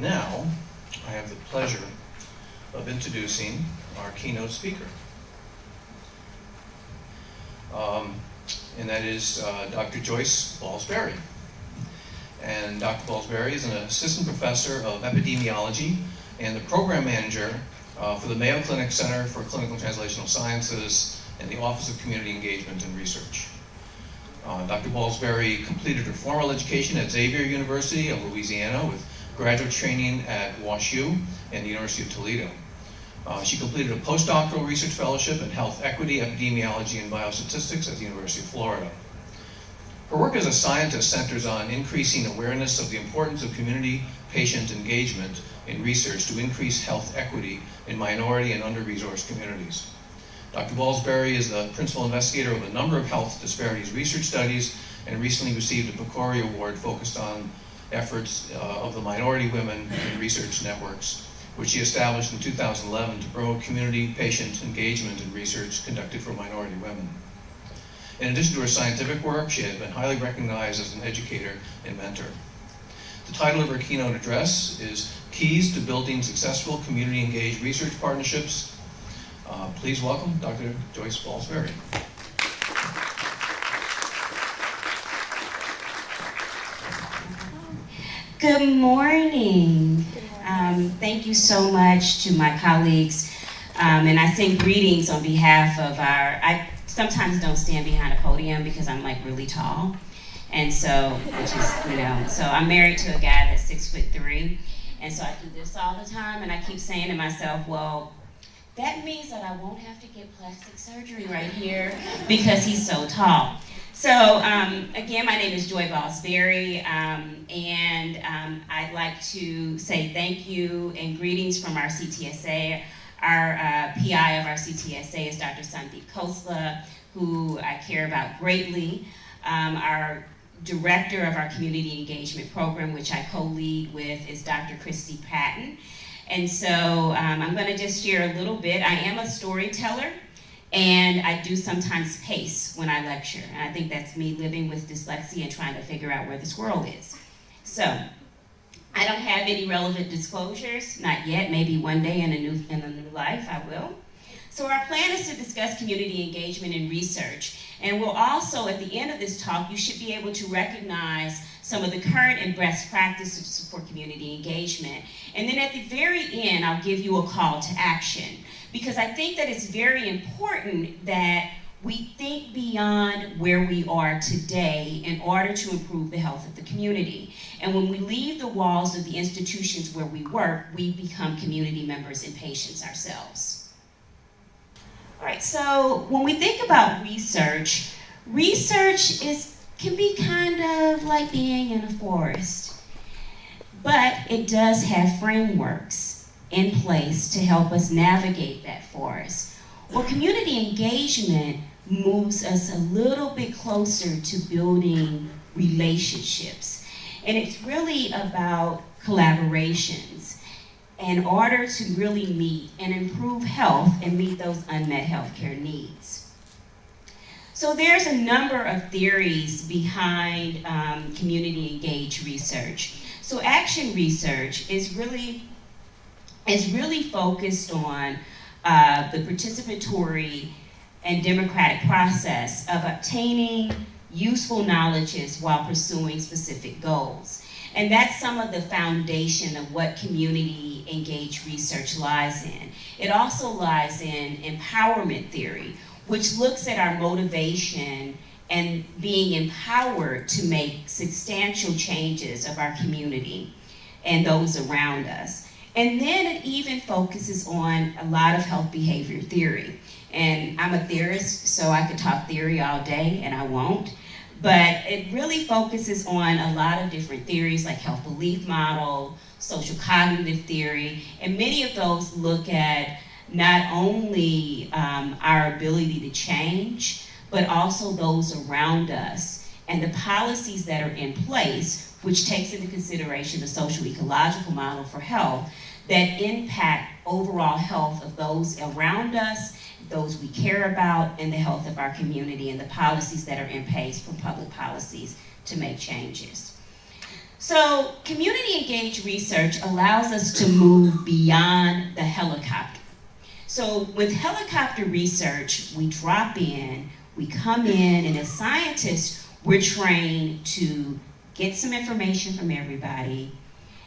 now, I have the pleasure of introducing our keynote speaker. And that is Dr. Joyce Ballsbury. And Dr. Ballsbury is an assistant professor of epidemiology and the program manager for the Mayo Clinic Center for Clinical and Translational Sciences and the Office of Community Engagement and Research. Dr. Ballsbury completed her formal education at Xavier University of Louisiana with graduate training at WashU and the University of Toledo. She completed a postdoctoral research fellowship in health equity, epidemiology, and biostatistics at the University of Florida. Her work as a scientist centers on increasing awareness of the importance of community-patient engagement in research to increase health equity in minority and under-resourced communities. Dr. Ballsbury is the principal investigator of a number of health disparities research studies and recently received a PCORI Award focused on efforts of the Minority Women in Research Networks, which she established in 2011 to promote community-patient engagement in research conducted for minority women. In addition to her scientific work, she has been highly recognized as an educator and mentor. The title of her keynote address is Keys to Building Successful Community-Engaged Research Partnerships. Please welcome Dr. Joyce Ballsbury. Good morning. Thank you so much to my colleagues. And I send greetings on behalf of I sometimes don't stand behind a podium because I'm like really tall. And so, which is, so I'm married to a guy that's 6'3". And so I do this all the time. And I keep saying to myself, well, that means that I won't have to get plastic surgery right here because he's so tall. So again, my name is Joy Ballsbury, and I'd like to say thank you and greetings from our CTSA. Our PI of our CTSA is Dr. Sandeep Khosla, who I care about greatly. Our director of our community engagement program, which I co-lead with, is Dr. Christy Patton. And so I'm going to just share a little bit. I am a storyteller. And I do sometimes pace when I lecture. And I think that's me living with dyslexia and trying to figure out where this world is. So, I don't have any relevant disclosures, not yet, maybe one day in a new life I will. So our plan is to discuss community engagement and research. And we'll also, at the end of this talk, you should be able to recognize some of the current and best practices for community engagement. And then at the very end, I'll give you a call to action. Because I think that it's very important that we think beyond where we are today in order to improve the health of the community. And when we leave the walls of the institutions where we work, we become community members and patients ourselves. All right, so when we think about research can be kind of like being in a forest. But it does have frameworks in place to help us navigate that forest. Well, community engagement moves us a little bit closer to building relationships. And it's really about collaborations in order to really meet and improve health and meet those unmet healthcare needs. So there's a number of theories behind community engaged research. So action research is really focused on the participatory and democratic process of obtaining useful knowledges while pursuing specific goals. And that's some of the foundation of what community engaged research lies in. It also lies in empowerment theory, which looks at our motivation and being empowered to make substantial changes of our community and those around us. And then it even focuses on a lot of health behavior theory. And I'm a theorist, so I could talk theory all day, and I won't. But it really focuses on a lot of different theories like health belief model, social cognitive theory, and many of those look at not only our ability to change, but also those around us and the policies that are in place, which takes into consideration the social ecological model for health that impact overall health of those around us, those we care about, and the health of our community and the policies that are in place from public policies to make changes. So community engaged research allows us to move beyond the helicopter. So with helicopter research, we drop in, we come in, and as scientists, we're trained to get some information from everybody,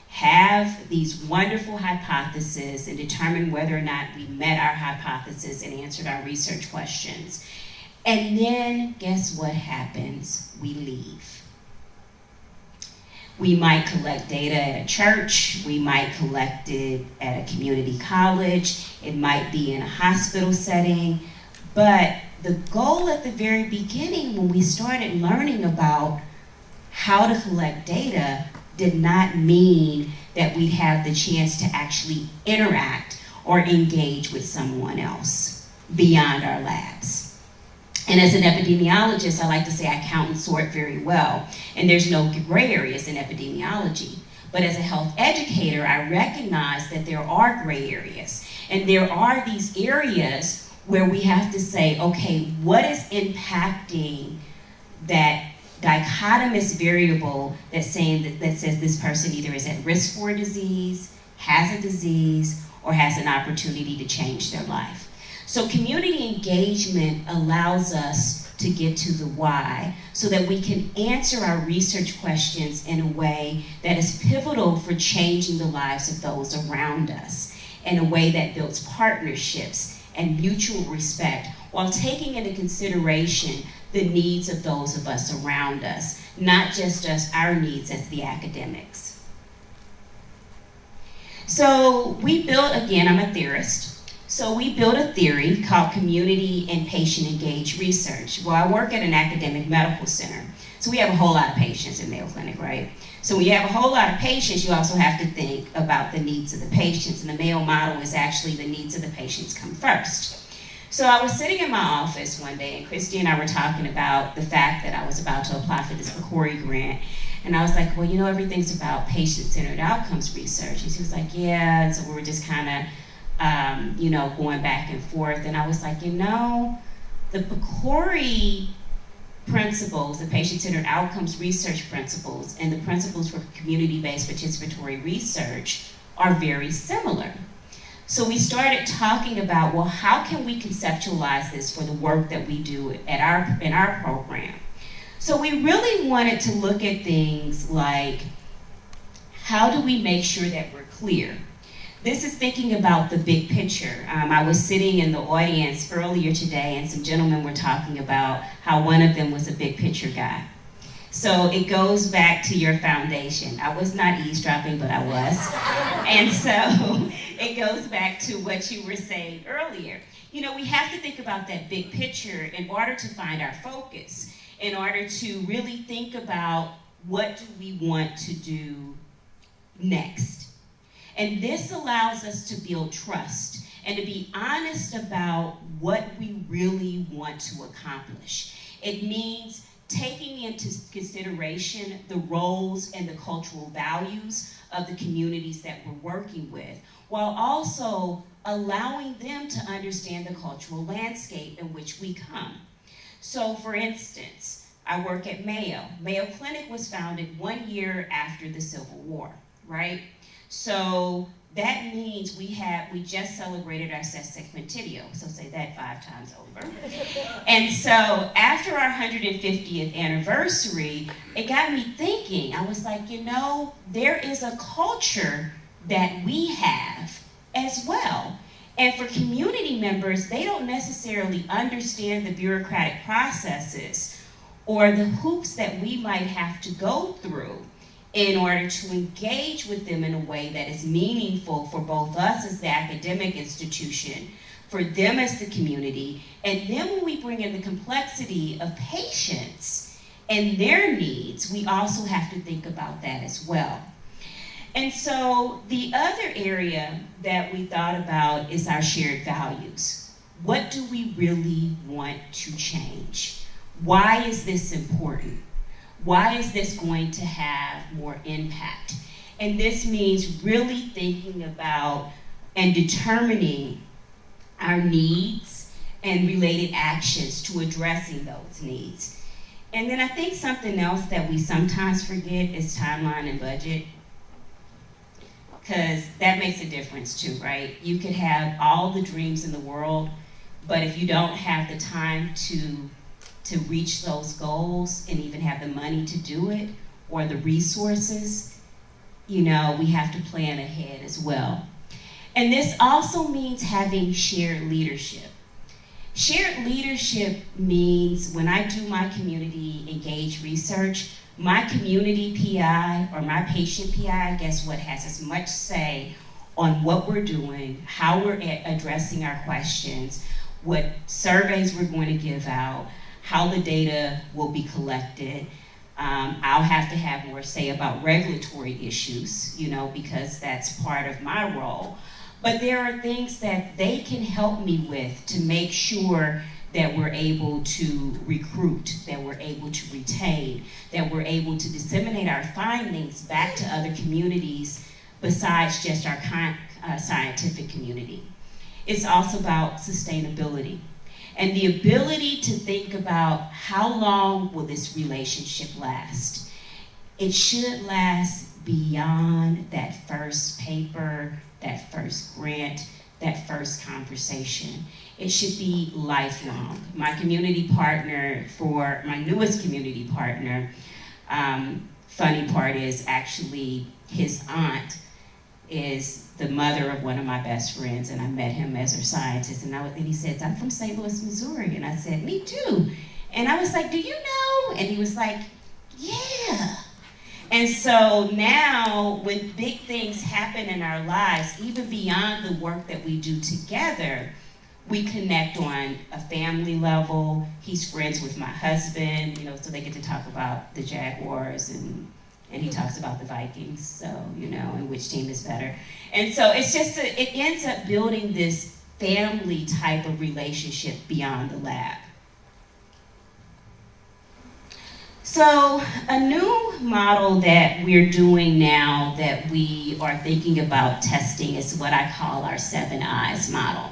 have these wonderful hypotheses, and determine whether or not we met our hypothesis and answered our research questions. And then guess what happens? We leave. We might collect data at a church, we might collect it at a community college, it might be in a hospital setting, but the goal at the very beginning when we started learning about how to collect data did not mean that we'd have the chance to actually interact or engage with someone else beyond our labs. And as an epidemiologist, I like to say I count and sort very well, and there's no gray areas in epidemiology. But as a health educator, I recognize that there are gray areas, and there are these areas where we have to say, okay, what is impacting that dichotomous variable that says this person either is at risk for a disease, has a disease, or has an opportunity to change their life. So community engagement allows us to get to the why so that we can answer our research questions in a way that is pivotal for changing the lives of those around us, in a way that builds partnerships and mutual respect while taking into consideration the needs of those of us around us, not just our needs as the academics. So we built, again, I'm a theorist, so we built a theory called community and patient engaged research. Well, I work at an academic medical center, so we have a whole lot of patients in Mayo Clinic, right? So when you have a whole lot of patients, you also have to think about the needs of the patients, and the Mayo model is actually the needs of the patients come first. So I was sitting in my office one day, and Christy and I were talking about the fact that I was about to apply for this PCORI grant, and I was like, well, you know, everything's about patient-centered outcomes research. And she was like, yeah, and so we were just kind of going back and forth. And I was like, the PCORI principles, the patient-centered outcomes research principles, and the principles for community-based participatory research are very similar. So we started talking about, well, how can we conceptualize this for the work that we do in our program? So we really wanted to look at things like, how do we make sure that we're clear? This is thinking about the big picture. I was sitting in the audience earlier today, and some gentlemen were talking about how one of them was a big picture guy. So it goes back to your foundation. I was not eavesdropping, but I was. And so it goes back to what you were saying earlier. We have to think about that big picture in order to find our focus, in order to really think about what do we want to do next. And this allows us to build trust and to be honest about what we really want to accomplish. It means taking into consideration the roles and the cultural values of the communities that we're working with, while also allowing them to understand the cultural landscape in which we come. So for instance, I work at Mayo. Mayo Clinic was founded 1 year after the Civil War, right? So that means we just celebrated our sesquicentennial, so say that 5 times over. And so after our 150th anniversary, it got me thinking. I was like, there is a culture that we have as well. And for community members, they don't necessarily understand the bureaucratic processes or the hoops that we might have to go through in order to engage with them in a way that is meaningful for both us as the academic institution, for them as the community, and then when we bring in the complexity of patients and their needs, we also have to think about that as well. And so the other area that we thought about is our shared values. What do we really want to change? Why is this important? Why is this going to have more impact? And this means really thinking about and determining our needs and related actions to addressing those needs. And then I think something else that we sometimes forget is timeline and budget, because that makes a difference too, right? You could have all the dreams in the world, but if you don't have the time to reach those goals and even have the money to do it or the resources, you know, we have to plan ahead as well. And this also means having shared leadership. Shared leadership means when I do my community engaged research, my community PI or my patient PI, guess what, has as much say on what we're doing, how we're addressing our questions, what surveys we're going to give out, how the data will be collected. I'll have to have more say about regulatory issues, you know, because that's part of my role. But there are things that they can help me with to make sure that we're able to recruit, that we're able to retain, that we're able to disseminate our findings back to other communities besides just our scientific community. It's also about sustainability and the ability to think about how long will this relationship last. It should last beyond that first paper, that first grant, that first conversation. It should be lifelong. My community partner, for my newest community partner, funny part is actually his aunt is the mother of one of my best friends, and I met him as her scientist, and he said, I'm from St. Louis, Missouri, and I said, me too. And I was like, do you know? And he was like, yeah. And so now, when big things happen in our lives, even beyond the work that we do together, we connect on a family level. He's friends with my husband, you know, so they get to talk about the Jaguars, and he talks about the Vikings, so, you know, and which team is better. And so it's just, it ends up building this family type of relationship beyond the lab. So a new model that we're doing now that we are thinking about testing is what I call our 7 eyes model.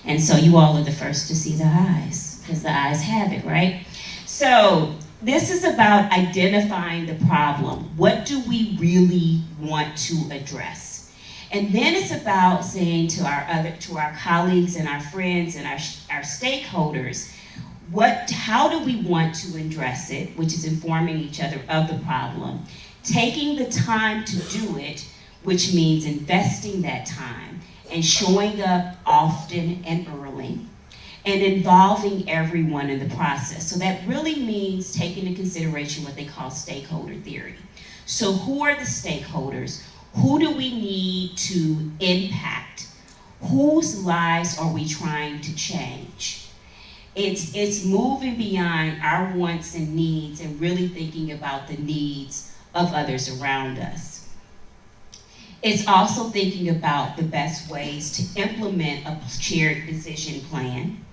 And so you all are the first to see the eyes, because the eyes have it, right? So this is about identifying the problem. What do we really want to address? And then it's about saying to our colleagues and our friends and our stakeholders, how do we want to address it, which is informing each other of the problem, taking the time to do it, which means investing that time, and showing up often and early, and involving everyone in the process. So that really means taking into consideration what they call stakeholder theory. So who are the stakeholders? Who do we need to impact? Whose lives are we trying to change? It's moving beyond our wants and needs and really thinking about the needs of others around us. It's also thinking about the best ways to implement a shared decision plan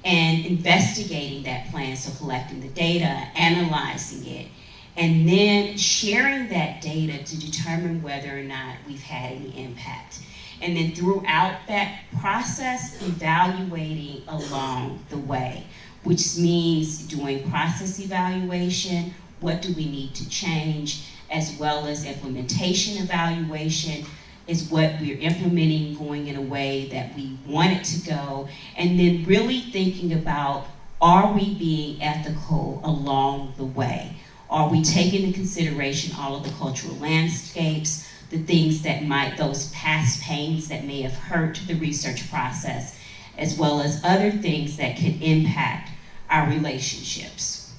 and investigating that plan, so collecting the data, analyzing it, and then sharing that data to determine whether or not we've had any impact. And then throughout that process, evaluating along the way, which means doing process evaluation, what do we need to change, as well as implementation evaluation. Is what we're implementing going in a way that we want it to go, and then really thinking about, are we being ethical along the way? Are we taking into consideration all of the cultural landscapes, the things that those past pains that may have hurt the research process, as well as other things that could impact our relationships?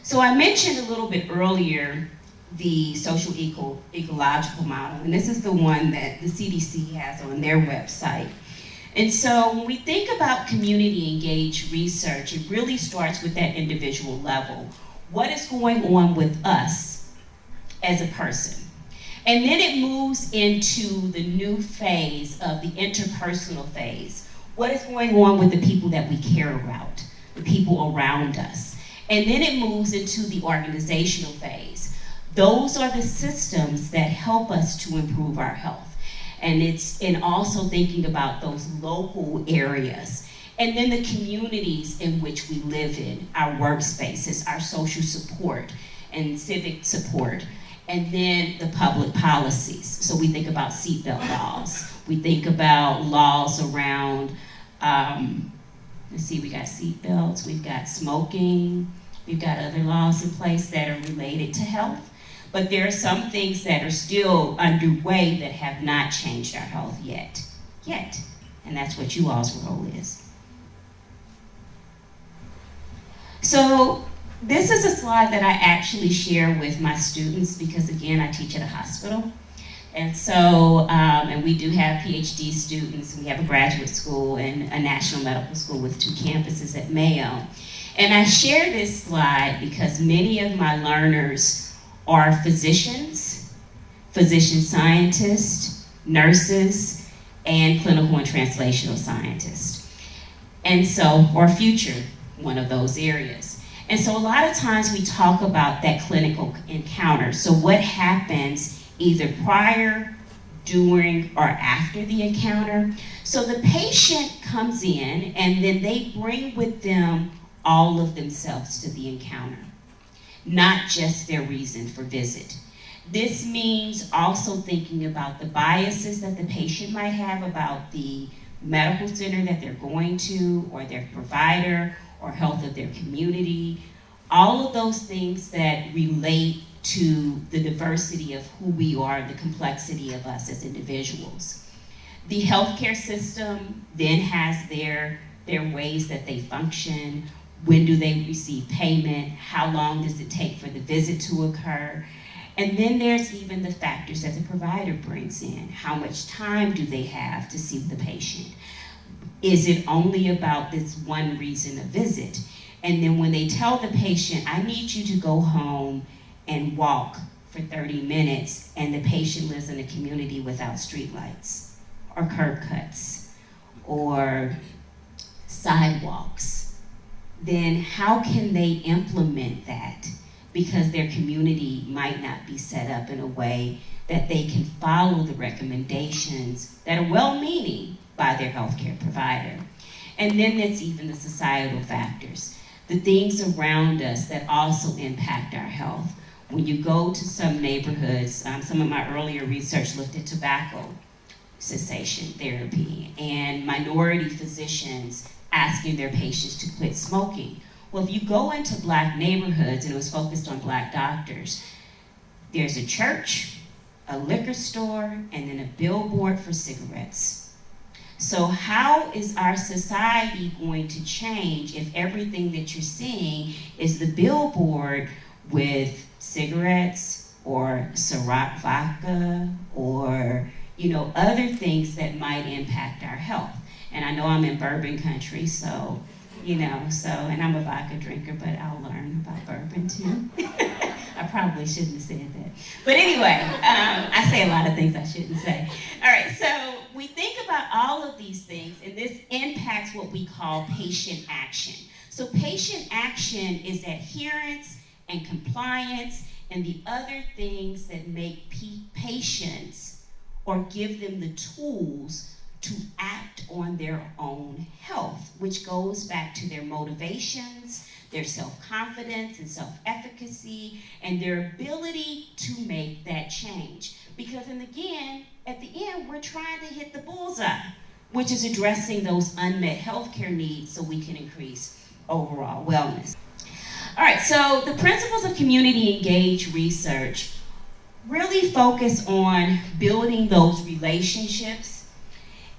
So I mentioned a little bit earlier the social ecological model, and this is the one that the CDC has on their website. And so when we think about community engaged research, it really starts with that individual level. What is going on with us as a person? And then it moves into the new phase of the interpersonal phase. What is going on with the people that we care about, the people around us? And then it moves into the organizational phase. Those are the systems that help us to improve our health. And also thinking about those local areas. And then the communities in which we live in, our workspaces, our social support and civic support, and then the public policies. So we think about seatbelt laws. We think about laws around, let's see, we got seatbelts, we've got smoking, we've got other laws in place that are related to health. But there are some things that are still underway that have not changed our health yet. And that's what you all's role is. So this is a slide that I actually share with my students because, again, I teach at a hospital. And so, and we do have PhD students. We have a graduate school and a national medical school with 2 campuses at Mayo. And I share this slide because many of my learners are physicians, physician scientists, nurses, and clinical and translational scientists. And so, or future one of those areas. And so a lot of times we talk about that clinical encounter. So what happens either prior, during, or after the encounter. So the patient comes in and then they bring with them all of themselves to the encounter, not just their reason for visit. This means also thinking about the biases that the patient might have about the medical center that they're going to, or their provider, or health of their community, all of those things that relate to the diversity of who we are, the complexity of us as individuals. The healthcare system then has their ways that they function. When do they receive payment? How long does it take for the visit to occur? And then there's even the factors that the provider brings in. How much time do they have to see the patient? Is it only about this one reason of visit? And then when they tell the patient, I need you to go home and walk for 30 minutes, and the patient lives in a community without streetlights, or curb cuts, or sidewalks, then how can they implement that? Because their community might not be set up in a way that they can follow the recommendations that are well-meaning by their healthcare provider. And then there's even the societal factors, the things around us that also impact our health. When you go to some neighborhoods, some of my earlier research looked at tobacco cessation therapy and minority physicians asking their patients to quit smoking. Well, if you go into Black neighborhoods, and it was focused on Black doctors, there's a church, a liquor store, and then a billboard for cigarettes. So how is our society going to change if everything that you're seeing is the billboard with cigarettes or Ciroc vodka or, other things that might impact our health? And I know I'm in bourbon country, so, and I'm a vodka drinker, but I'll learn about bourbon too. I probably shouldn't have said that. But anyway, I say a lot of things I shouldn't say. All right, so we think about all of these things, and this impacts what we call patient action. So patient action is adherence and compliance and the other things that make patients or give them the tools to act on their own health, which goes back to their motivations, their self-confidence and self-efficacy, and their ability to make that change. Because again, at the end, we're trying to hit the bullseye, which is addressing those unmet healthcare needs so we can increase overall wellness. All right, so the principles of community engaged research really focus on building those relationships.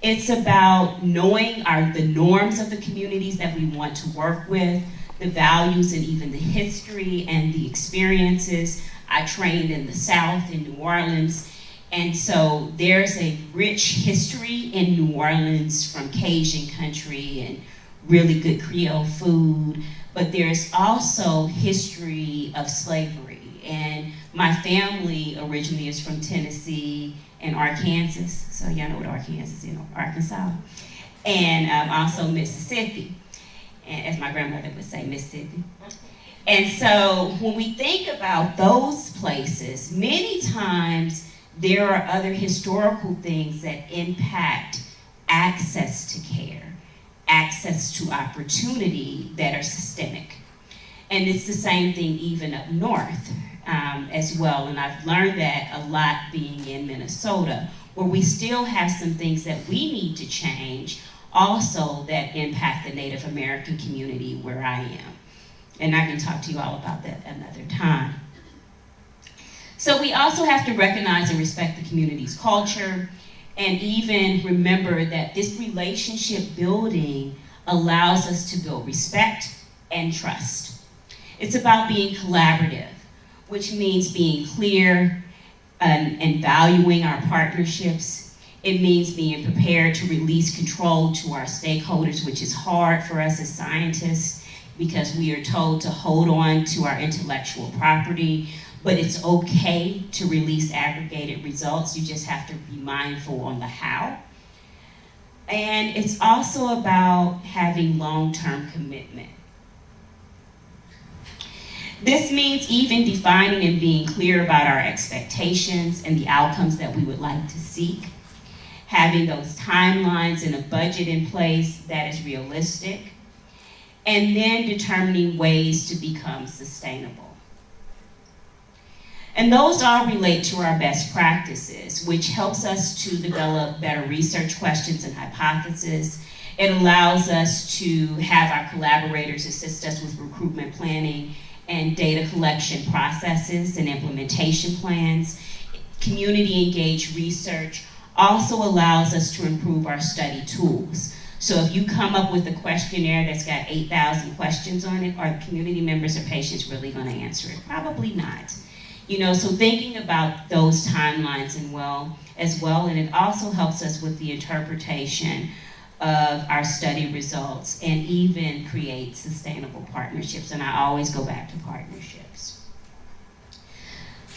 It's about knowing the norms of the communities that we want to work with, the values and even the history and the experiences. I trained in the South in New Orleans, and so there's a rich history in New Orleans from Cajun country and really good Creole food, but there's also history of slavery. And my family originally is from Tennessee and Arkansas, so y'all know what Arkansas is, Arkansas, and also Mississippi, and as my grandmother would say, Mississippi. And so when we think about those places, many times there are other historical things that impact access to care access to opportunity that are systemic. And it's the same thing even up north as well. And I've learned that a lot being in Minnesota, where we still have some things that we need to change also that impact the Native American community where I am. And I can talk to you all about that another time. So we also have to recognize and respect the community's culture, and even remember that this relationship building allows us to build respect and trust. It's about being collaborative, which means being clear and valuing our partnerships. It means being prepared to release control to our stakeholders, which is hard for us as scientists because we are told to hold on to our intellectual property, but it's okay to release aggregated results. You just have to be mindful on the how. And it's also about having long-term commitment. This means even defining and being clear about our expectations and the outcomes that we would like to seek, having those timelines and a budget in place that is realistic, and then determining ways to become sustainable. And those all relate to our best practices, which helps us to develop better research questions and hypotheses. It allows us to have our collaborators assist us with recruitment planning and data collection processes and implementation plans. Community engaged research also allows us to improve our study tools. So if you come up with a questionnaire that's got 8,000 questions on it, are the community members or patients really going to answer it? Probably not. You know, so thinking about those timelines as well, and it also helps us with the interpretation of our study results and even create sustainable partnerships. And I always go back to partnerships.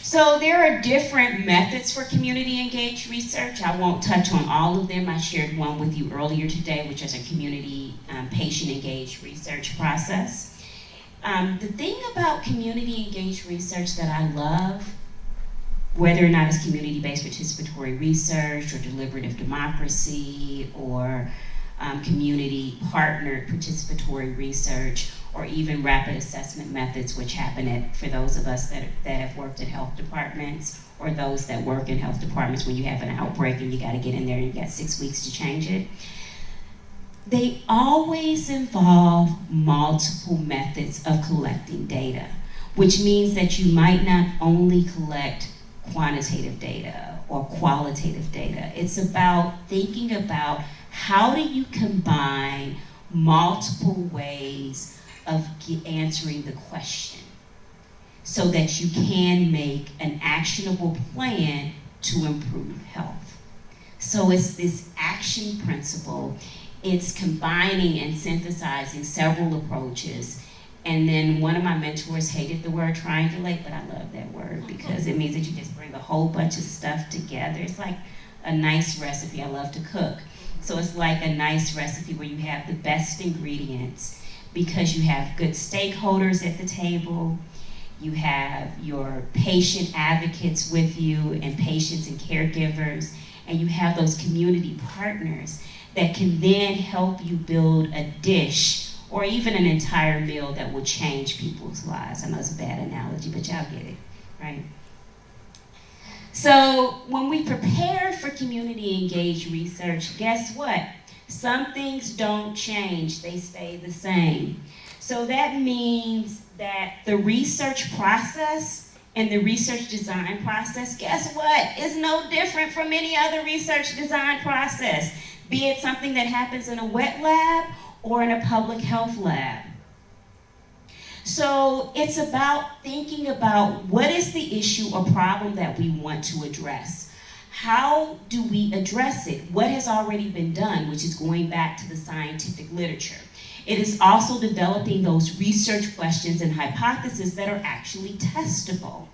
So there are different methods for community engaged research. I won't touch on all of them. I shared one with you earlier today, which is a community patient engaged research process. The thing about community engaged research that I love, whether or not it's community-based participatory research or deliberative democracy or community partnered participatory research, or even rapid assessment methods, which happen for those of us that have worked in health departments, or those that work in health departments when you have an outbreak and you got to get in there and you got 6 weeks to change it. They always involve multiple methods of collecting data, which means that you might not only collect quantitative data or qualitative data. It's about thinking about how do you combine multiple ways of answering the question so that you can make an actionable plan to improve health. So it's this action principle. It's combining and synthesizing several approaches. And then one of my mentors hated the word triangulate, but I love that word because it means that you just bring a whole bunch of stuff together. It's like a nice recipe. I love to cook. So it's like a nice recipe where you have the best ingredients because you have good stakeholders at the table, you have your patient advocates with you and patients and caregivers, and you have those community partners that can then help you build a dish or even an entire meal that will change people's lives. I know it's a bad analogy, but y'all get it, right? So when we prepare for community engaged research, guess what? Some things don't change, they stay the same. So that means that the research process and the research design process, guess what? Is no different from any other research design process, be it something that happens in a wet lab or in a public health lab. So it's about thinking about what is the issue or problem that we want to address. How do we address it? What has already been done, which is going back to the scientific literature. It is also developing those research questions and hypotheses that are actually testable.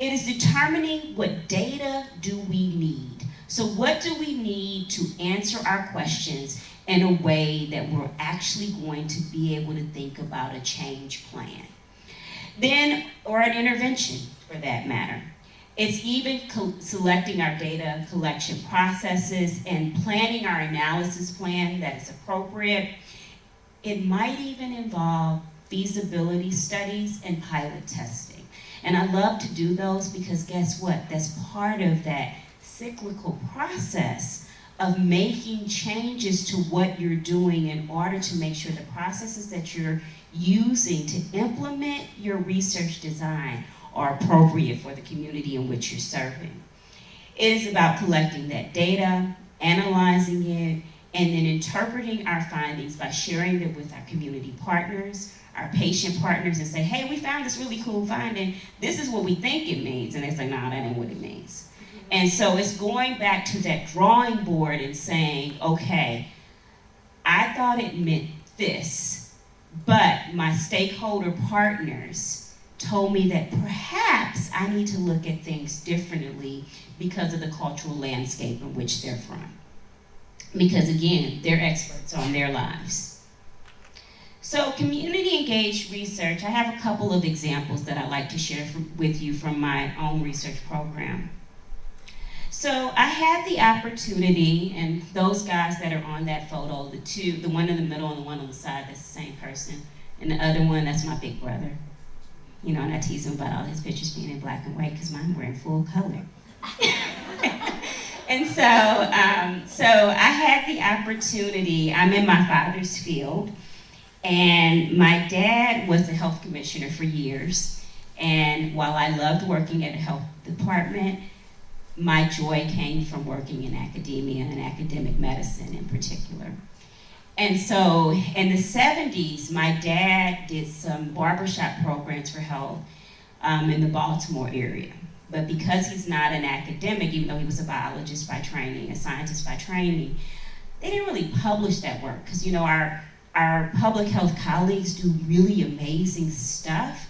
It is determining what data do we need. So what do we need to answer our questions in a way that we're actually going to be able to think about a change plan? Then, or an intervention for that matter. It's even selecting our data collection processes and planning our analysis plan that is appropriate. It might even involve feasibility studies and pilot testing. And I love to do those because guess what? That's part of that cyclical process of making changes to what you're doing in order to make sure the processes that you're using to implement your research design are appropriate for the community in which you're serving. It is about collecting that data, analyzing it, and then interpreting our findings by sharing it with our community partners, our patient partners, and say, hey, we found this really cool finding. This is what we think it means. And they say, no, that ain't what it means. And so it's going back to that drawing board and saying, okay, I thought it meant this, but my stakeholder partners told me that perhaps I need to look at things differently because of the cultural landscape in which they're from. Because again, they're experts on their lives. So community engaged research, I have a couple of examples that I'd like to share with you from my own research program. So I had the opportunity, and those guys that are on that photo, the one in the middle and the one on the side, that's the same person, and the other one, that's my big brother. You know, and I tease him about all his pictures being in black and white because mine were in full color. And so I had the opportunity, I'm in my father's field, and my dad was a health commissioner for years. And while I loved working at a health department, my joy came from working in academia and academic medicine in particular. And so in the 70s, my dad did some barbershop programs for health in the Baltimore area. But because he's not an academic, even though he was a biologist by training, a scientist by training, they didn't really publish that work. Because, you know, our public health colleagues do really amazing stuff,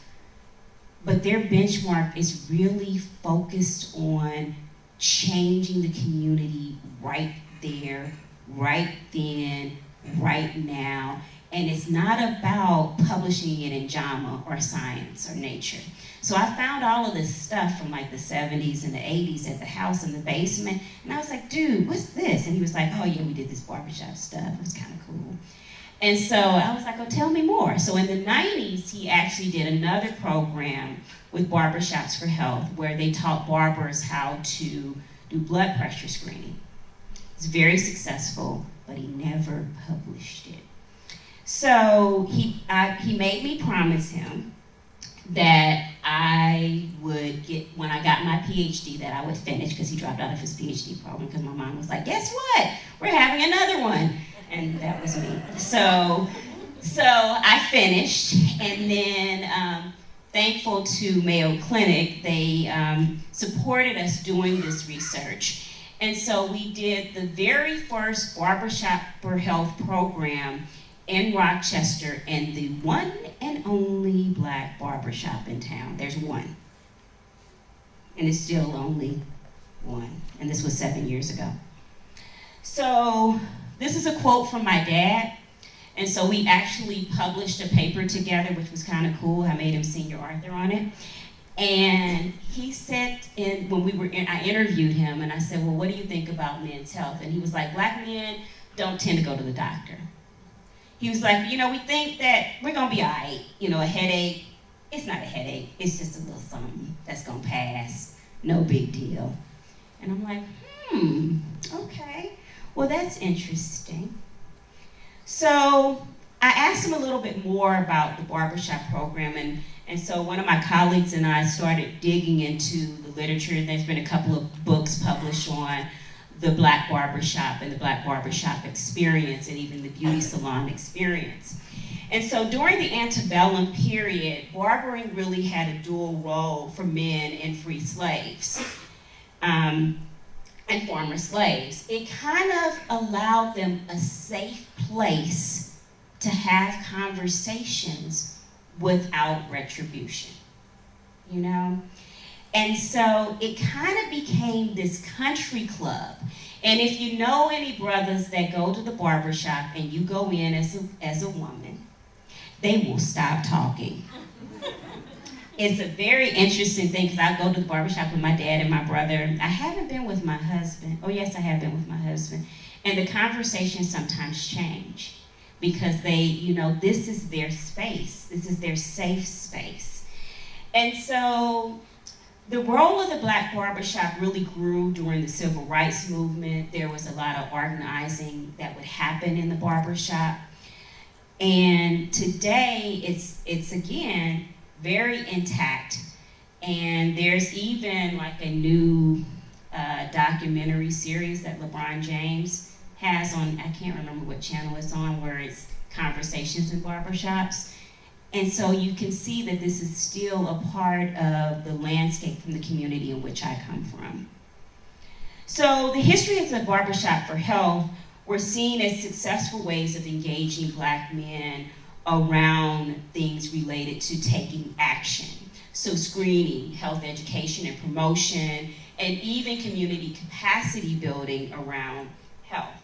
but their benchmark is really focused on changing the community right there, right then, right now. And it's not about publishing it in JAMA or Science or Nature. So I found all of this stuff from like the 70s and the 80s at the house in the basement. And I was like, dude, what's this? And he was like, oh yeah, we did this barbershop stuff. It was kind of cool. And so I was like, oh, tell me more. So in the 90s, he actually did another program with Barbershops for Health where they taught barbers how to do blood pressure screening. It's very successful, but he never published it. So he made me promise him that I would get, when I got my PhD, that I would finish, because he dropped out of his PhD program because my mom was like, guess what? We're having another one. And that was me. So I finished, and then thankful to Mayo Clinic, they supported us doing this research. And so we did the very first Barbershop for Health program in Rochester, and the one and only Black barbershop in town. There's one. And it's still only one. And this was 7 years ago. So this is a quote from my dad. And so we actually published a paper together, which was kind of cool. I made him senior author on it. And he said, I interviewed him, and I said, well, what do you think about men's health? And he was like, Black men don't tend to go to the doctor. He was like, you know, we think that we're gonna be all right. You know, a headache, it's not a headache, it's just a little something that's gonna pass, no big deal. And I'm like, okay, well, that's interesting. So I asked him a little bit more about the barbershop program, and so one of my colleagues and I started digging into the literature. There's been a couple of books published on the Black barbershop and the Black barbershop experience, and even the beauty salon experience. And so during the antebellum period, barbering really had a dual role for men and free slaves and former slaves. It kind of allowed them a safe place to have conversations without retribution, you know? And so it kind of became this country club. And if you know any brothers that go to the barbershop and you go in as a woman, they will stop talking. it's a very interesting thing because I go to the barbershop with my dad and my brother. I haven't been with my husband. Oh yes, I have been with my husband. And the conversations sometimes change because they, you know, this is their space. This is their safe space. And so the role of the Black barbershop really grew during the Civil Rights Movement. There was a lot of organizing that would happen in the barbershop. And today, it's again, very intact. And there's even like a new documentary series that LeBron James has on, I can't remember what channel it's on, where it's conversations in barbershops. And so you can see that this is still a part of the landscape from the community in which I come from. So the history of the barbershop for health were seen as successful ways of engaging Black men around things related to taking action. So screening, health education and promotion, and even community capacity building around health.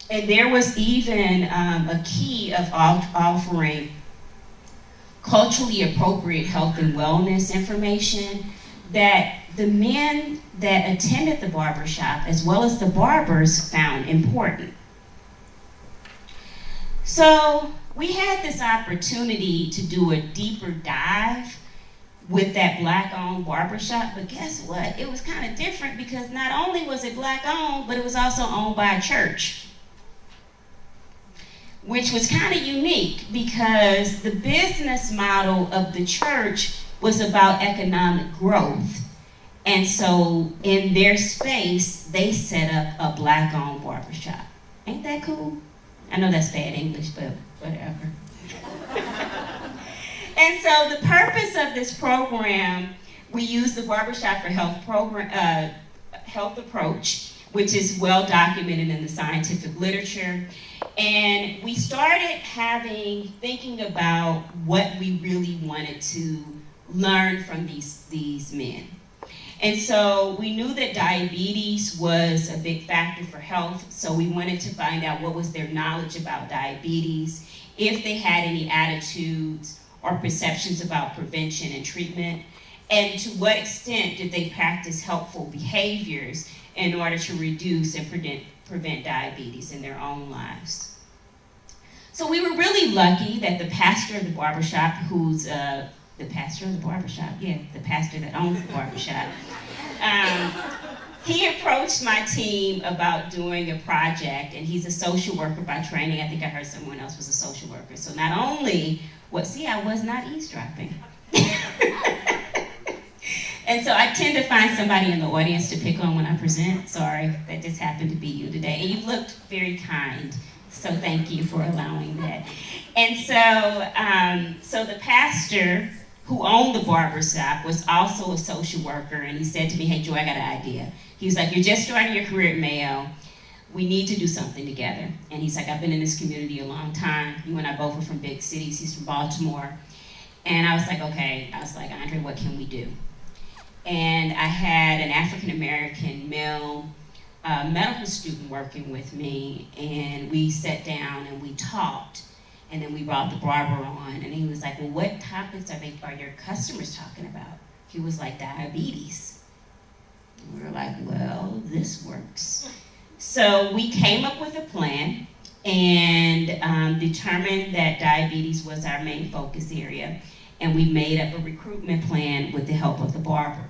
And there was even a key of offering culturally appropriate health and wellness information that the men that attended the barbershop, as well as the barbers, found important. So we had this opportunity to do a deeper dive with that Black-owned barbershop, but guess what? It was kind of different because not only was it Black-owned, but it was also owned by a church, which was kind of unique because the business model of the church was about economic growth. And so in their space, they set up a Black-owned barbershop. Ain't that cool? I know that's bad English, but whatever. And so the purpose of this program, we use the Barbershop for Health program, health approach, which is well documented in the scientific literature. And we started thinking about what we really wanted to learn from these men. And so we knew that diabetes was a big factor for health, so we wanted to find out what was their knowledge about diabetes, if they had any attitudes or perceptions about prevention and treatment, and to what extent did they practice helpful behaviors in order to reduce and prevent diabetes in their own lives. So we were really lucky that the pastor of the barbershop, who's the pastor that owns the barbershop, he approached my team about doing a project, and he's a social worker by training. I think I heard someone else was a social worker. So not only I was not eavesdropping. And so I tend to find somebody in the audience to pick on when I present. Sorry, that just happened to be you today. And you looked very kind, so thank you for allowing that. And so the pastor who owned the barbershop was also a social worker, and he said to me, "Hey, Joy, I got an idea." He was like, "You're just starting your career at Mayo. We need to do something together." And he's like, "I've been in this community a long time. You and I both are from big cities. He's from Baltimore." And I was like, okay. I was like, "Andre, what can we do?" And I had an African-American male medical student working with me, and we sat down and we talked. And then we brought the barber on, and he was like, "Well, what topics are your customers talking about?" He was like, "Diabetes." And we were like, "Well, this works." So we came up with a plan and determined that diabetes was our main focus area, and we made up a recruitment plan with the help of the barber.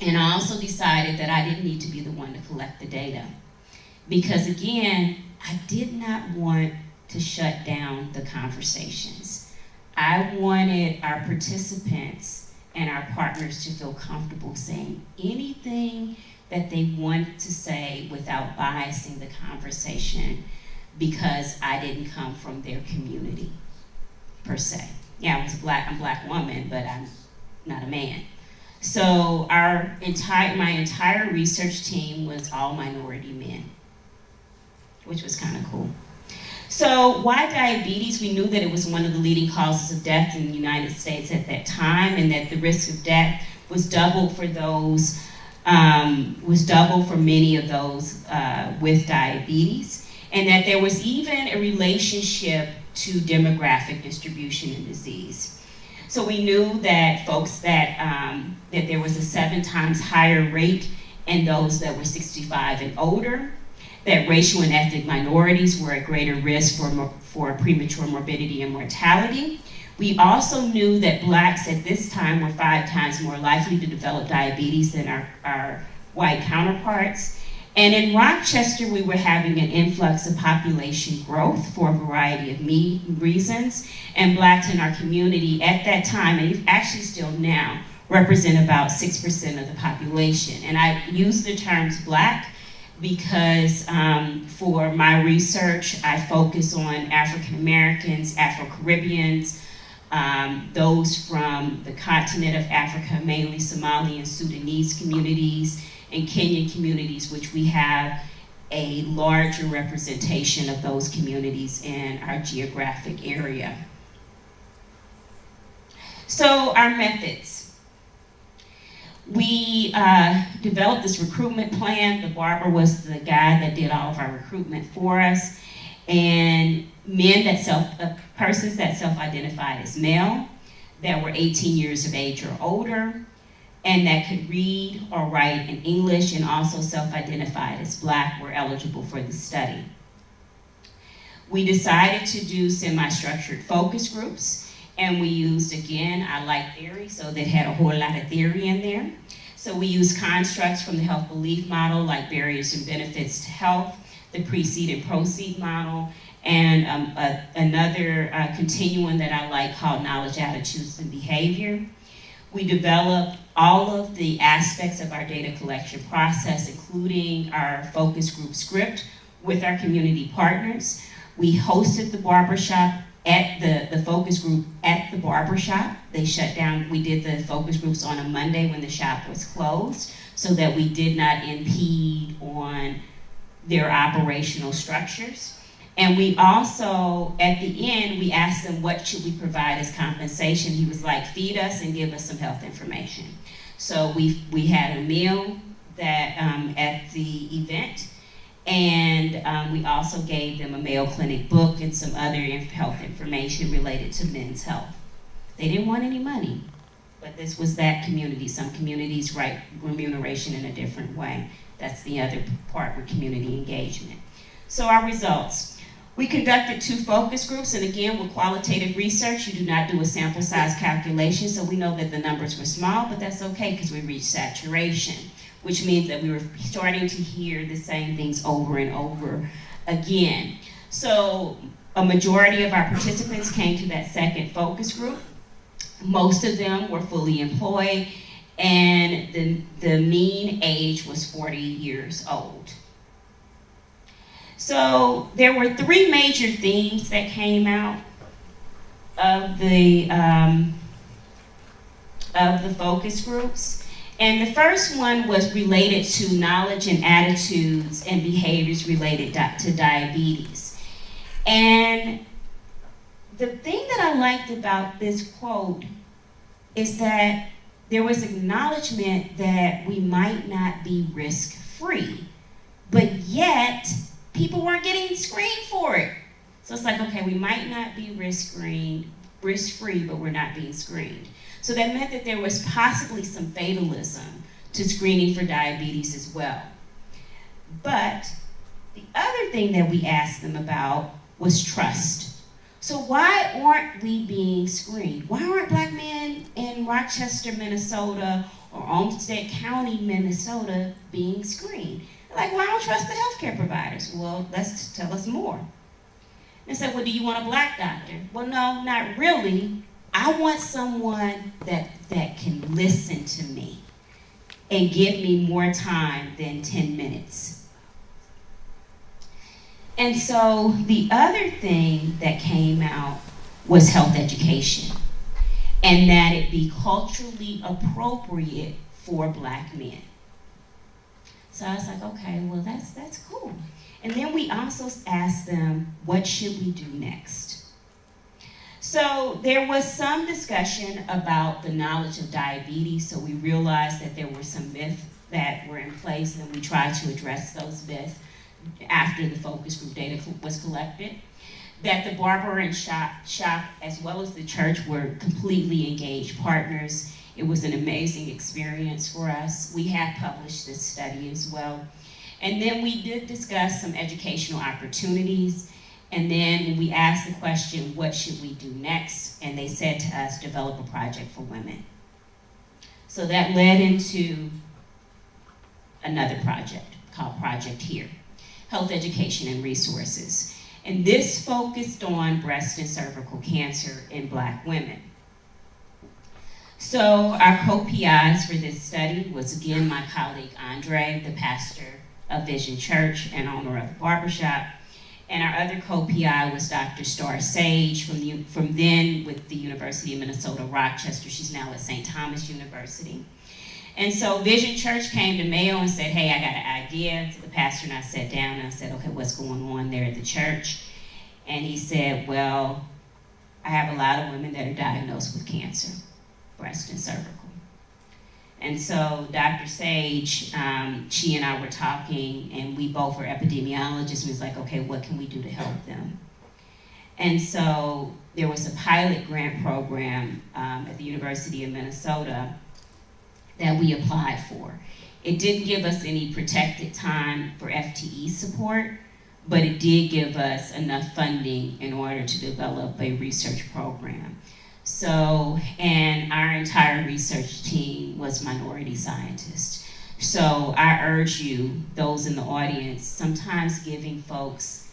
And I also decided that I didn't need to be the one to collect the data, because again, I did not want to shut down the conversations. I wanted our participants and our partners to feel comfortable saying anything that they wanted to say without biasing the conversation, because I didn't come from their community, per se. Yeah, I'm a black woman, but I'm not a man. So my entire research team was all minority men, which was kind of cool. So why diabetes? We knew that it was one of the leading causes of death in the United States at that time, and that the risk of death was double for many of those with diabetes, and that there was even a relationship to demographic distribution in disease. So we knew that folks that there was a 7 times higher rate in those that were 65 and older, that racial and ethnic minorities were at greater risk for premature morbidity and mortality. We also knew that blacks at this time were 5 times more likely to develop diabetes than our white counterparts. And in Rochester, we were having an influx of population growth for a variety of reasons. And blacks in our community at that time, and actually still now, represent about 6% of the population. And I use the terms black because for my research, I focus on African Americans, Afro-Caribbeans, those from the continent of Africa, mainly Somali and Sudanese communities, and Kenyan communities, which we have a larger representation of those communities in our geographic area. So our methods. We developed this recruitment plan. The barber was the guy that did all of our recruitment for us. And persons that self-identified as male, that were 18 years of age or older, and that could read or write in English, and also self-identified as black, were eligible for the study. We decided to do semi-structured focus groups, and we used, again, I like theory, so they had a whole lot of theory in there. So we used constructs from the health belief model, like barriers and benefits to health, the precede and proceed model, and another continuum that I like called knowledge, attitudes, and behavior. We developed all of the aspects of our data collection process, including our focus group script, with our community partners. We hosted the barbershop at the focus group at the barbershop. They shut down. We did the focus groups on a Monday when the shop was closed, so that we did not impede on their operational structures. And we also, at the end, we asked them, what should we provide as compensation? He was like, feed us and give us some health information. So we had a meal that at the event, and we also gave them a Mayo Clinic book and some other health information related to men's health. They didn't want any money, but this was that community. Some communities write remuneration in a different way. That's the other part with community engagement. So our results. We conducted 2 focus groups, and again, with qualitative research, you do not do a sample size calculation, so we know that the numbers were small, but that's okay because we reached saturation, which means that we were starting to hear the same things over and over again. So a majority of our participants came to that second focus group. Most of them were fully employed, and the mean age was 40 years old. So there were 3 major themes that came out of the focus groups. And the first one was related to knowledge and attitudes and behaviors related to diabetes. And the thing that I liked about this quote is that there was acknowledgement that we might not be risk-free, but yet people weren't getting screened for it. So it's like, okay, we might not be risk-free, but we're not being screened. So that meant that there was possibly some fatalism to screening for diabetes as well. But the other thing that we asked them about was trust. So why aren't we being screened? Why aren't black men in Rochester, Minnesota, or Olmsted County, Minnesota being screened? Like, well, I don't trust the healthcare providers. Well, tell us more. They said, well, do you want a black doctor? Well, no, not really. I want someone that can listen to me and give me more time than 10 minutes. And so the other thing that came out was health education, and that it be culturally appropriate for black men. So I was like, okay, well, that's cool. And then we also asked them, what should we do next? So there was some discussion about the knowledge of diabetes, so we realized that there were some myths that were in place, and we tried to address those myths after the focus group data was collected. that the barber and shop, as well as the church, were completely engaged partners. It was an amazing experience for us. We have published this study as well. And then we did discuss some educational opportunities. And then we asked the question, what should we do next? And they said to us, develop a project for women. So that led into another project called Project Here, Health Education and Resources. And this focused on breast and cervical cancer in Black women. So our co-PIs for this study was, again, my colleague Andre, the pastor of Vision Church and owner of the barbershop. And our other co-PI was Dr. Star Sage from then with the University of Minnesota, Rochester. She's now at St. Thomas University. And so Vision Church came to Mayo and said, hey, I got an idea. So the pastor and I sat down and I said, okay, what's going on there at the church? And he said, well, I have a lot of women that are diagnosed with cancer, breast and cervical. And so Dr. Sage, she and I were talking, and we both were epidemiologists, and was like, okay, what can we do to help them? And so there was a pilot grant program at the University of Minnesota that we applied for. It didn't give us any protected time for FTE support, but it did give us enough funding in order to develop a research program. So, and our entire research team was minority scientists. So I urge you, those in the audience, sometimes giving folks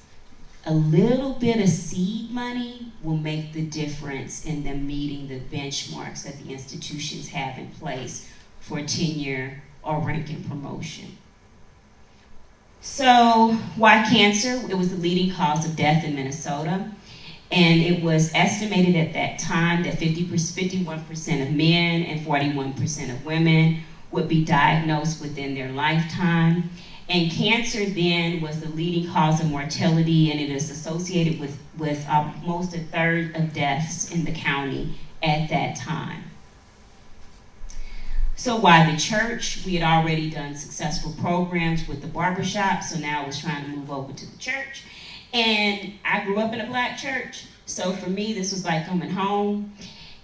a little bit of seed money will make the difference in them meeting the benchmarks that the institutions have in place for tenure or rank and promotion. So why cancer? It was the leading cause of death in Minnesota. And it was estimated at that time that 51% of men and 41% of women would be diagnosed within their lifetime. And cancer then was the leading cause of mortality, and it is associated with almost a third of deaths in the county at that time. So why the church? We had already done successful programs with the barbershop, so now I was trying to move over to the church. And I grew up in a Black church, so for me, this was like coming home.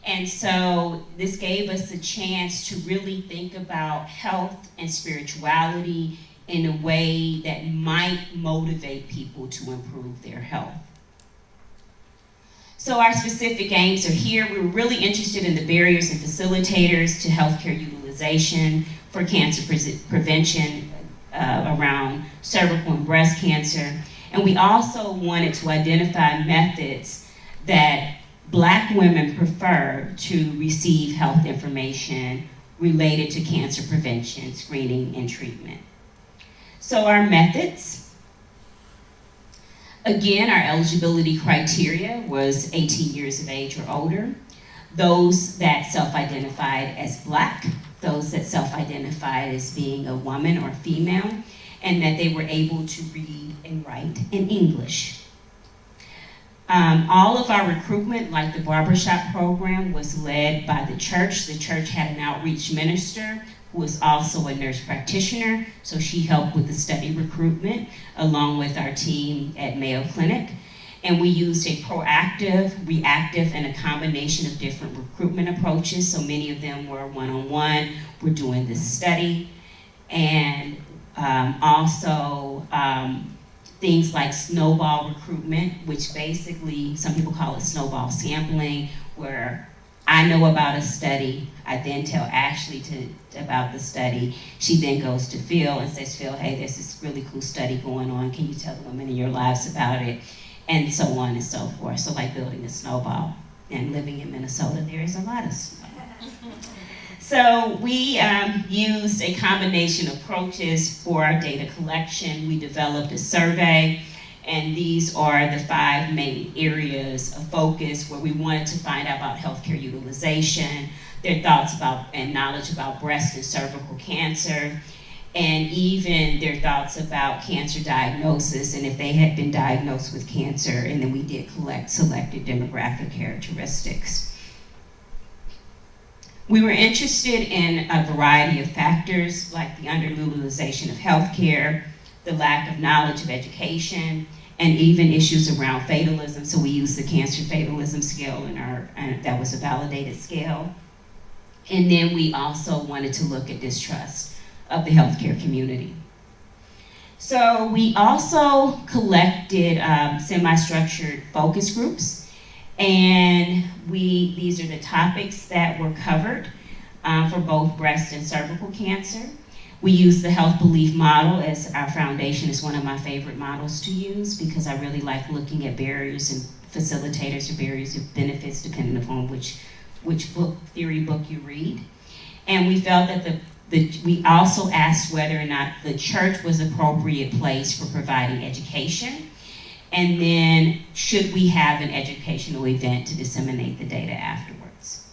And so this gave us a chance to really think about health and spirituality in a way that might motivate people to improve their health. So our specific aims are here. We were really interested in the barriers and facilitators to healthcare utilization for cancer prevention around cervical and breast cancer. And we also wanted to identify methods that Black women prefer to receive health information related to cancer prevention, screening, and treatment. So our methods, again, our eligibility criteria was 18 years of age or older, those that self-identified as Black, those that self-identified as being a woman or female, and that they were able to read and write in English. All of our recruitment, like the barbershop program, was led by the church. The church had an outreach minister who was also a nurse practitioner, so she helped with the study recruitment along with our team at Mayo Clinic. And we used a proactive, reactive, and a combination of different recruitment approaches. So many of them were one-on-one. We're doing this study. And also things like snowball recruitment, which basically some people call it snowball sampling, where I know about a study, I then tell Ashley about the study. She then goes to Phil and says, Phil, hey, there's this really cool study going on. Can you tell the women in your lives about it? And so on and so forth. So like building a snowball. And living in Minnesota, there is a lot of snow. So we used a combination of approaches for our data collection. We developed a survey, and these are the 5 main areas of focus where we wanted to find out about healthcare utilization, their thoughts about and knowledge about breast and cervical cancer, and even their thoughts about cancer diagnosis and if they had been diagnosed with cancer, and then we did collect selected demographic characteristics. We were interested in a variety of factors like the underutilization of healthcare, the lack of knowledge of education, and even issues around fatalism. So we used the cancer fatalism scale and that was a validated scale. And then we also wanted to look at distrust of the healthcare community. So we also collected semi-structured focus groups, and these are the topics that were covered for both breast and cervical cancer. We use the health belief model as our foundation. Is one of my favorite models to use because I really like looking at barriers and facilitators or barriers of benefits depending upon which theory book you read. And we felt that we also asked whether or not the church was an appropriate place for providing education, and then should we have an educational event to disseminate the data afterwards.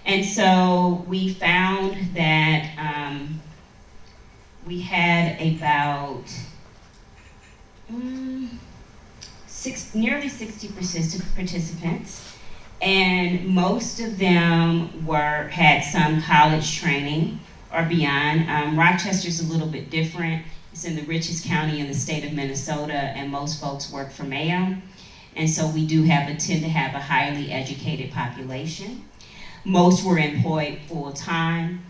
And so we found that we had about nearly 60 participants, and most of them had some college training or beyond. Rochester's a little bit different. It's in the richest county in the state of Minnesota, and most folks work for Mayo. And so we do tend to have a highly educated population. Most were employed full-time.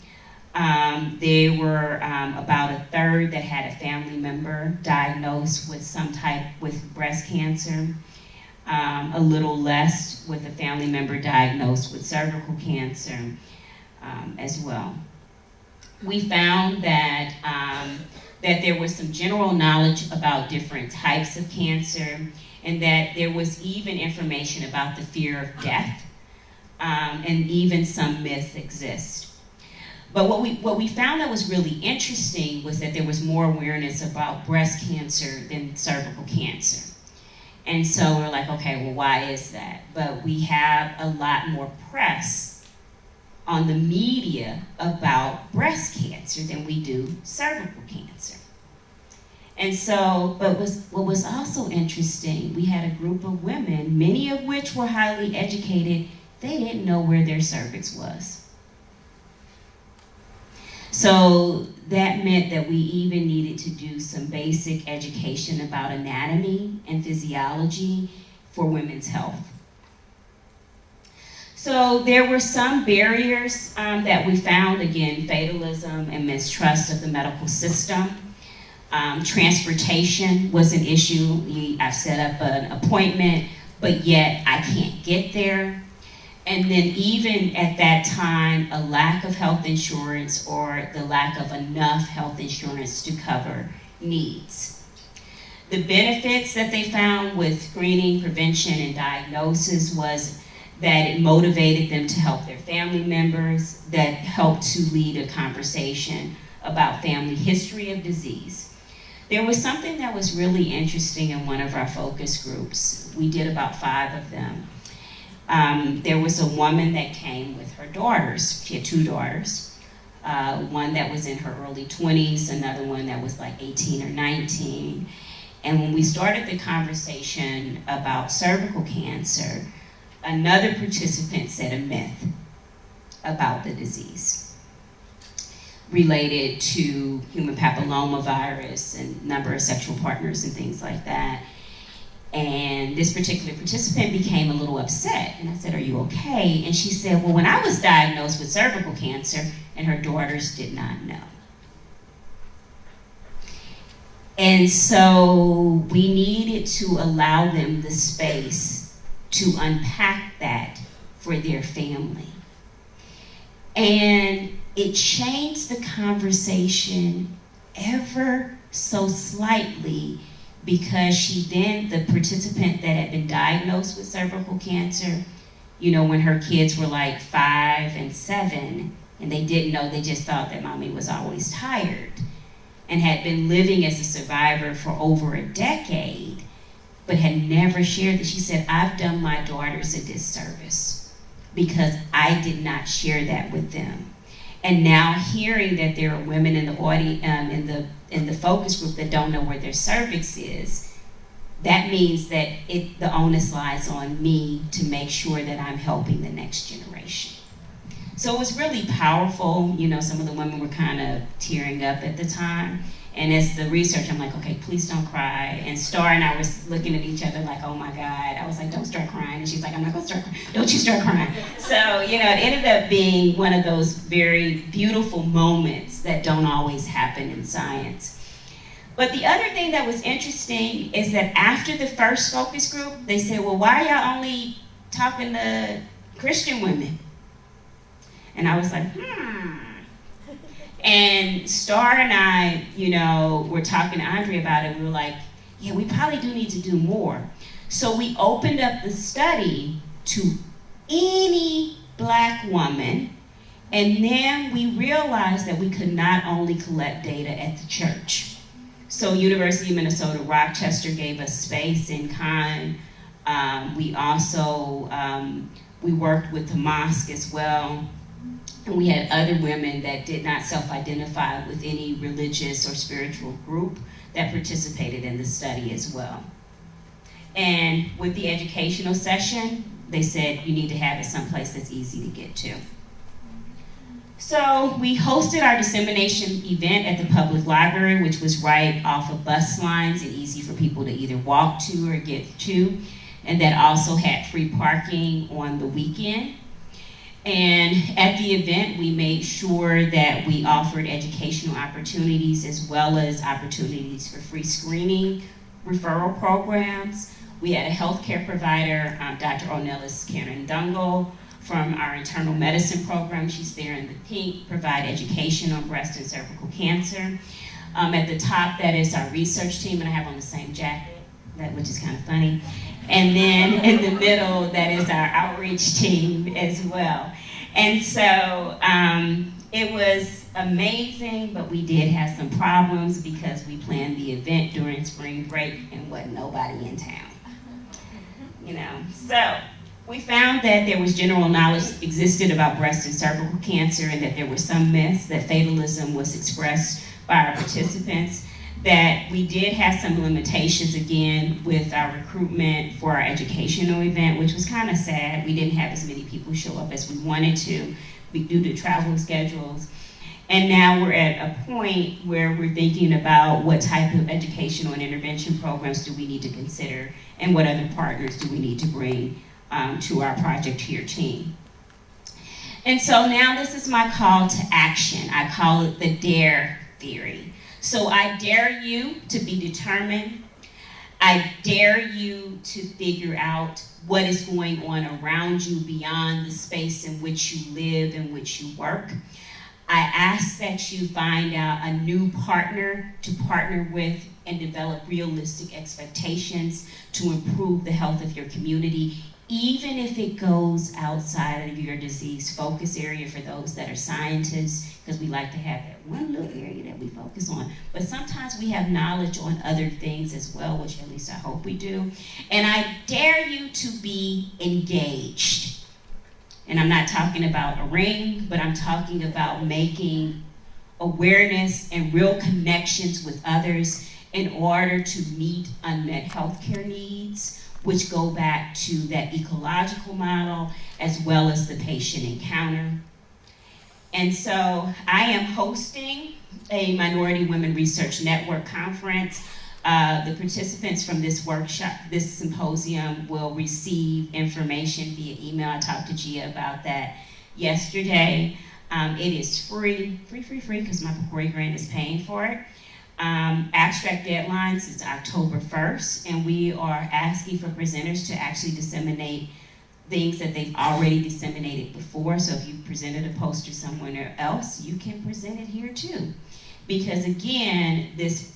There were about a third that had a family member diagnosed with breast cancer. A little less with a family member diagnosed with cervical cancer as well. We found that there was some general knowledge about different types of cancer, and that there was even information about the fear of death, and even some myths exist. But what we found that was really interesting was that there was more awareness about breast cancer than cervical cancer. And so we're like, okay, well, why is that? But we have a lot more press on the media about breast cancer than we do cervical cancer. And so, but what was also interesting, we had a group of women, many of which were highly educated, they didn't know where their cervix was. So that meant that we even needed to do some basic education about anatomy and physiology for women's health. So there were some barriers that we found, again, fatalism and mistrust of the medical system. Transportation was an issue. I've set up an appointment, but yet I can't get there. And then even at that time, a lack of health insurance or the lack of enough health insurance to cover needs. The benefits that they found with screening, prevention, and diagnosis was that it motivated them to help their family members, that helped to lead a conversation about family history of disease. There was something that was really interesting in one of our focus groups. We did about 5 of them. There was a woman that came with her daughters. She had 2 daughters. One that was in her early 20s, another one that was like 18 or 19. And when we started the conversation about cervical cancer, another participant said a myth about the disease related to human papillomavirus and number of sexual partners and things like that. And this particular participant became a little upset. And I said, "Are you okay?" And she said, "Well, when I was diagnosed with cervical cancer," and her daughters did not know. And so we needed to allow them the space to unpack that for their family. And it changed the conversation ever so slightly, because the participant that had been diagnosed with cervical cancer, when her kids were like 5 and 7, and they didn't know, they just thought that mommy was always tired, and had been living as a survivor for over a decade, but had never shared that. She said, "I've done my daughters a disservice because I did not share that with them." And now hearing that there are women in the audience, in the focus group that don't know where their cervix is, that means that the onus lies on me to make sure that I'm helping the next generation. So it was really powerful. Some of the women were kind of tearing up at the time. And as the researcher, I'm like, okay, please don't cry. And Star and I was looking at each other like, oh my God. I was like, don't start crying. And she's like, I'm not gonna start crying. Don't you start crying. So, you know, it ended up being one of those very beautiful moments that don't always happen in science. But the other thing that was interesting is that after the first focus group, they said, well, why are y'all only talking to Christian women? And I was like, And Star and I, you know, were talking to Andre about it. We were like, yeah, we probably do need to do more. So we opened up the study to any Black woman, and then we realized that we could not only collect data at the church. So University of Minnesota Rochester gave us space in kind. We also, we worked with the mosque as well. And we had other women that did not self-identify with any religious or spiritual group that participated in the study as well. And with the educational session, they said you need to have it someplace that's easy to get to. So we hosted our dissemination event at the public library, which was right off of bus lines and easy for people to either walk to or get to. And that also had free parking on the weekend. And at the event, we made sure that we offered educational opportunities as well as opportunities for free screening, referral programs. We had a healthcare provider, Dr. O'Neilis Karen Dungle, from our internal medicine program. She's there in the pink, provide education on breast and cervical cancer. At the top, that is our research team, and I have on the same jacket, which is kind of funny. And then in the middle, that is our outreach team as well. And so it was amazing, but we did have some problems because we planned the event during spring break and wasn't nobody in town. You know, so we found that there was general knowledge existed about breast and cervical cancer, and that there were some myths, that fatalism was expressed by our participants, that we did have some limitations again with our recruitment for our educational event, which was kind of sad. We didn't have as many people show up as we wanted to due to travel schedules. And now we're at a point where we're thinking about what type of educational and intervention programs do we need to consider, and what other partners do we need to bring to our Project Here team. And so now this is my call to action. I call it the DARE theory. So I dare you to be determined. I dare you to figure out what is going on around you beyond the space in which you live and which you work. I ask that you find out a new partner to partner with and develop realistic expectations to improve the health of your community, even if it goes outside of your disease focus area for those that are scientists, because we like to have that one little area that we focus on. But sometimes we have knowledge on other things as well, which at least I hope we do. And I dare you to be engaged. And I'm not talking about a ring, but I'm talking about making awareness and real connections with others in order to meet unmet healthcare needs, which go back to that ecological model as well as the patient encounter. And so I am hosting a Minority Women Research Network conference. The participants from this workshop, this symposium, will receive information via email. I talked to Gia about that yesterday. It is free, because my Picori grant is paying for it. Abstract deadlines is October 1st, and we are asking for presenters to actually disseminate things that they've already disseminated before. So if you presented a poster somewhere else, you can present it here too. Because again, this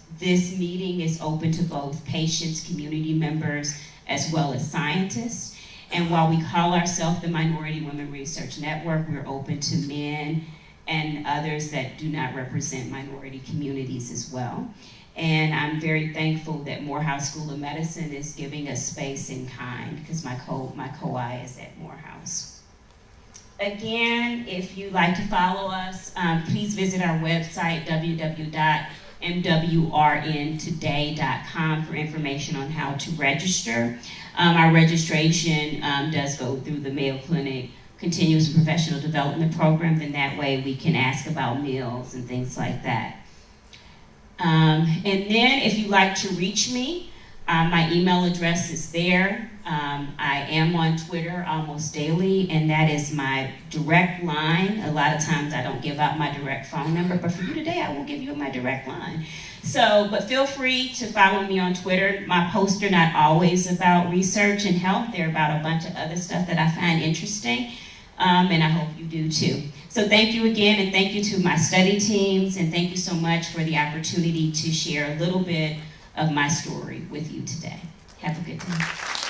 meeting is open to both patients, community members, as well as scientists. And while we call ourselves the Minority Women Research Network, we're open to men and others that do not represent minority communities as well. And I'm very thankful that Morehouse School of Medicine is giving us space in kind, because my co-I is at Morehouse. Again, if you'd like to follow us, please visit our website, www.mwrntoday.com, for information on how to register. Our registration does go through the Mayo Clinic Continuous and Professional Development Program, and that way we can ask about meals and things like that. And then if you'd like to reach me, my email address is there. I am on Twitter almost daily, and that is my direct line. A lot of times I don't give out my direct phone number, but for you today, I will give you my direct line. So, but feel free to follow me on Twitter. My posts are not always about research and health. They're about a bunch of other stuff that I find interesting, and I hope you do too. So thank you again, and thank you to my study teams, and thank you so much for the opportunity to share a little bit of my story with you today. Have a good day.